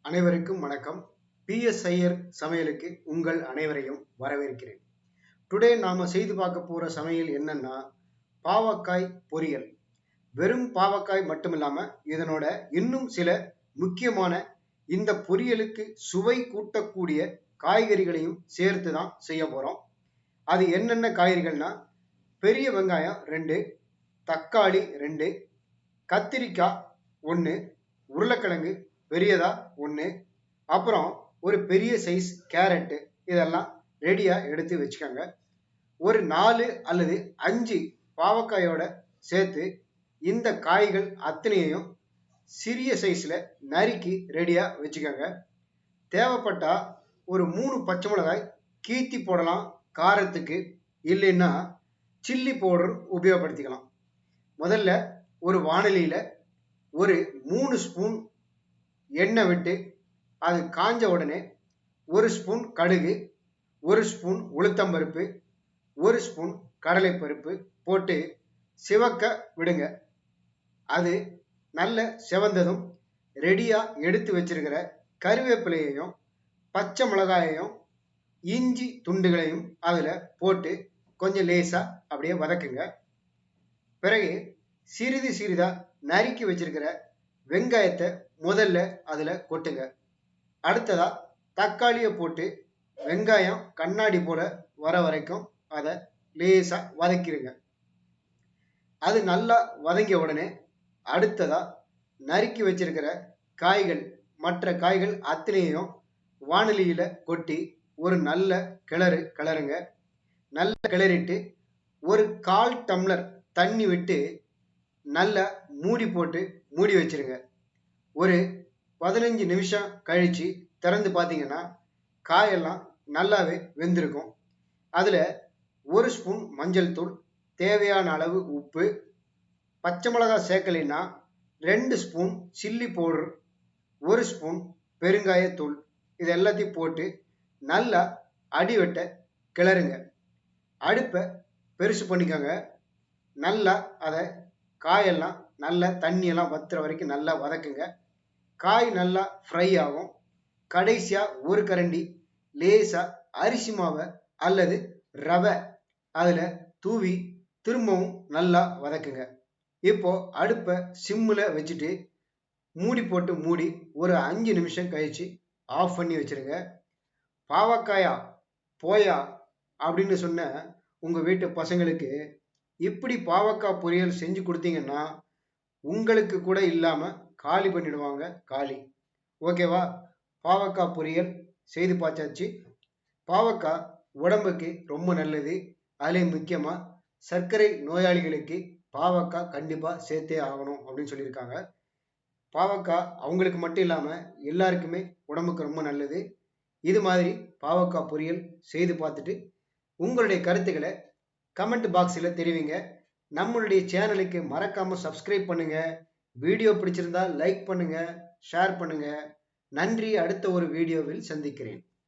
அனைவருக்கும் வணக்கம். PS ஐயர் சமையலுக்கு உங்கள் அனைவரையும் வரவேற்கிறேன். டுடே நாம செய்து பார்க்க போற சமையல் என்னன்னா பாவக்காய் பொரியல். வெறும் பாவக்காய் மட்டும் இல்லாம இதனோட இன்னும் சில முக்கியமான இந்த பொரியலுக்கு சுவை கூட்டக்கூடிய காய்கறிகளையும் சேர்த்து தான் செய்ய போறோம். அது என்னென்ன காய்கறிகள்னா பெரிய வெங்காயம் 2, தக்காளி 2, கத்திரிக்காய் 1, உருளைக்கிழங்கு பெரியதா 1, அப்புறம் ஒரு பெரிய சைஸ் கேரட்டு. இதெல்லாம் ரெடியா எடுத்து வச்சுக்கோங்க. ஒரு 4 அல்லது 5 பாவக்காயோட சேர்த்து இந்த காய்கள் அத்தனையையும் சிறிய சைஸ்ல நறுக்கி ரெடியா வச்சுக்கோங்க. தேவைப்பட்டா ஒரு 3 பச்சை மிளகாய் கீத்தி போடலாம் காரத்துக்கு, இல்லைன்னா சில்லி பவுடர் உபயோகப்படுத்திக்கலாம். முதல்ல ஒரு வாணலியில ஒரு 3 ஸ்பூன் எண்ணெய் விட்டு அது காஞ்ச உடனே 1 ஸ்பூன் கடுகு, 1 ஸ்பூன் உளுத்தம்பருப்பு, 1 ஸ்பூன் கடலைப்பருப்பு போட்டு சிவக்க விடுங்க. அது நல்ல செவந்ததும் ரெடியா எடுத்து வச்சிருக்கிற கருவேப்பிலையையும் பச்சை மிளகாயையும் இஞ்சி துண்டுகளையும் அதுல போட்டு கொஞ்சம் லேசா அப்படியே வதக்குங்க. பிறகு சிறிது சிறிதா நறுக்கி வச்சிருக்கிற வெங்காயத்தை முதல்ல அதுல கொட்டுங்க. அடுத்ததா தக்காளியை போட்டு வெங்காயம் கண்ணாடி போல வர வரைக்கும் அதை லேசா வதக்கிடுங்க. அது நல்லா வதங்கிய உடனே அடுத்ததா நறுக்கி வச்சிருக்கிற காய்கள், மற்ற காய்கள் அத்தனையும் வாணலியில கொட்டி ஒரு நல்ல கிளறுங்க. நல்ல கிளறிட்டு ஒரு 1/4 டம்ளர் தண்ணி விட்டு நல்லா மூடி போட்டு மூடி வச்சிருங்க. ஒரு 15 நிமிஷம் கழிச்சு திறந்து பார்த்தீங்கன்னா காயெல்லாம் நல்லாவே வெந்திருக்கும். அதுல 1 ஸ்பூன் மஞ்சள் தூள், தேவையான அளவு உப்பு, பச்சை மிளகாய் சேர்க்கலைன்னா 2 ஸ்பூன் சில்லி பவுடர், 1 ஸ்பூன் பெருங்காயத்தூள், இது எல்லாத்தையும் போட்டு நல்லா அடிவெட்ட கிளறுங்க. அடுப்பை பெருசு பண்ணிக்கோங்க. நல்லா அதை காயெல்லாம் நல்லா தண்ணியெல்லாம் வத்துற வரைக்கும் நல்லா வதக்குங்க. காய் நல்லா ஃப்ரை ஆகும். கடைசியா ஒரு கரண்டி லேசா அரிசி மாவை அல்லது ரவை அதுல தூவி திரும்பவும் நல்லா வதக்குங்க. இப்போ அடுப்பை சிம்மில் வச்சுட்டு மூடி போட்டு மூடி ஒரு 5 நிமிஷம் கழிச்சு ஆஃப் பண்ணி வச்சிருங்க. பாவக்காயா போயா அப்படின்னு சொன்ன உங்க வீட்டு பசங்களுக்கு இப்படி பாவக்காய் பொரியல் செஞ்சு கொடுத்தீங்கன்னா உங்களுக்கு கூட இல்லாம காலி பண்ணிடுவாங்க. காலி. ஓகேவா? பாவக்காய் பொரியல் செய்து பார்த்தாச்சு. பாவக்காய் உடம்புக்கு ரொம்ப நல்லது. அதுலேயும் முக்கியமா சர்க்கரை நோயாளிகளுக்கு பாவக்காய் கண்டிப்பா சேர்த்தே ஆகணும் அப்படின்னு சொல்லியிருக்காங்க. பாவக்காய் அவங்களுக்கு மட்டும் இல்லாம எல்லாருக்குமே உடம்புக்கு ரொம்ப நல்லது. இது மாதிரி பாவக்காய் பொரியல் செய்து பார்த்துட்டு உங்களுடைய கருத்துக்களை கமெண்ட் பாக்ஸில் தெரிவிங்க. நம்மளுடைய சேனலுக்கு மறக்காம சப்ஸ்கிரைப் பண்ணுங்க. வீடியோ பிடிச்சிருந்தா லைக் பண்ணுங்க, ஷேர் பண்ணுங்க. நன்றி. அடுத்த ஒரு வீடியோவில் சந்திக்கிறேன்.